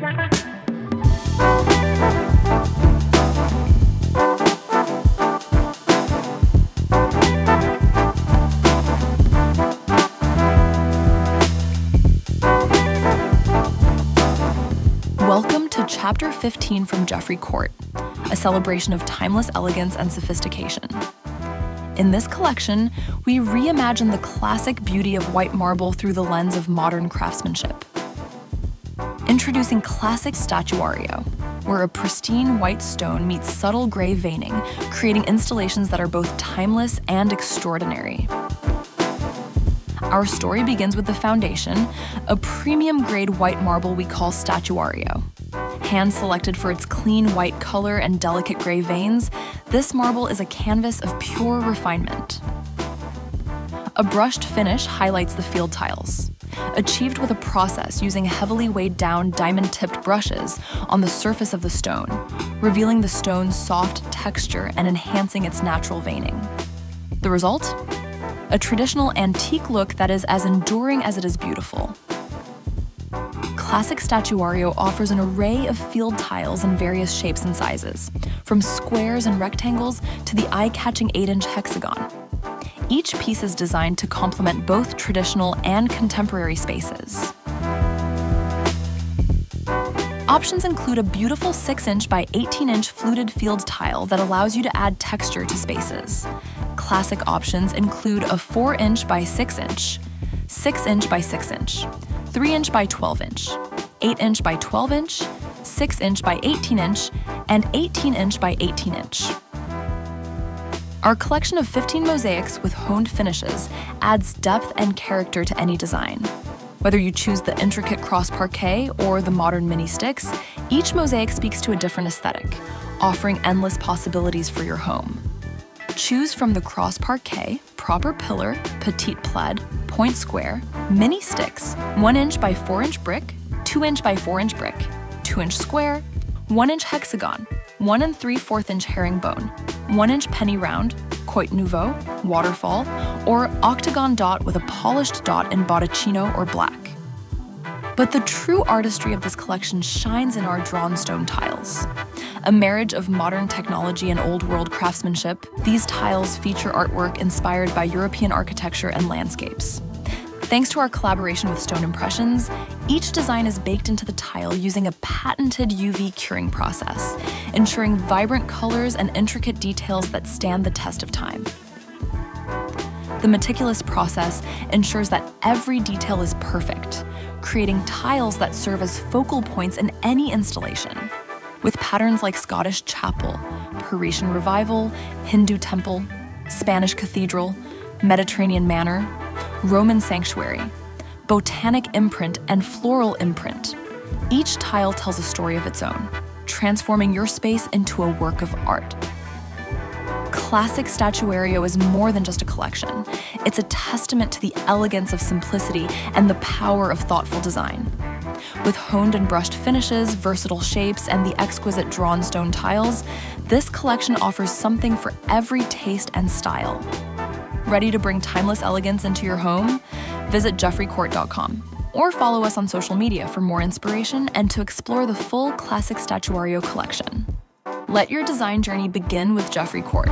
Welcome to Chapter 15 from Jeffrey Court, a celebration of timeless elegance and sophistication. In this collection, we reimagine the classic beauty of white marble through the lens of modern craftsmanship. Introducing classic Statuario, where a pristine white stone meets subtle gray veining, creating installations that are both timeless and extraordinary. Our story begins with the foundation, a premium-grade white marble we call Statuario. Hand-selected for its clean white color and delicate gray veins, this marble is a canvas of pure refinement. A brushed finish highlights the field tiles, achieved with a process using heavily weighed-down diamond-tipped brushes on the surface of the stone, revealing the stone's soft texture and enhancing its natural veining. The result? A traditional antique look that is as enduring as it is beautiful. Classic Statuario offers an array of field tiles in various shapes and sizes, from squares and rectangles to the eye-catching 8-inch hexagon. Each piece is designed to complement both traditional and contemporary spaces. Options include a beautiful 6-inch by 18-inch fluted field tile that allows you to add texture to spaces. Classic options include a 4-inch by 6-inch, 6-inch by 6-inch, 3-inch by 12-inch, 8-inch by 12-inch, 6-inch by 18-inch, and 18-inch by 18-inch. Our collection of 15 mosaics with honed finishes adds depth and character to any design. Whether you choose the intricate cross parquet or the modern mini sticks, each mosaic speaks to a different aesthetic, offering endless possibilities for your home. Choose from the cross parquet, proper pillar, petite plaid, point square, mini sticks, 1-inch by 4-inch brick, 2-inch by 4-inch brick, 2-inch square, 1-inch hexagon, 1 3/4-inch herringbone, 1-inch penny round, Coit Nouveau, waterfall, or octagon dot with a polished dot in Botticino or black. But the true artistry of this collection shines in our drawn stone tiles. A marriage of modern technology and old-world craftsmanship, these tiles feature artwork inspired by European architecture and landscapes. Thanks to our collaboration with Stone Impressions, each design is baked into the tile using a patented UV curing process, ensuring vibrant colors and intricate details that stand the test of time. The meticulous process ensures that every detail is perfect, creating tiles that serve as focal points in any installation. With patterns like Scottish chapel, Parisian revival, Hindu temple, Spanish cathedral, Mediterranean manor, Roman sanctuary, botanic imprint, and floral imprint, each tile tells a story of its own, transforming your space into a work of art. Classic Statuario is more than just a collection. It's a testament to the elegance of simplicity and the power of thoughtful design. With honed and brushed finishes, versatile shapes, and the exquisite drawn stone tiles, this collection offers something for every taste and style. Ready to bring timeless elegance into your home? Visit jeffreycourt.com or follow us on social media for more inspiration and to explore the full Classic Statuario collection. Let your design journey begin with Jeffrey Court.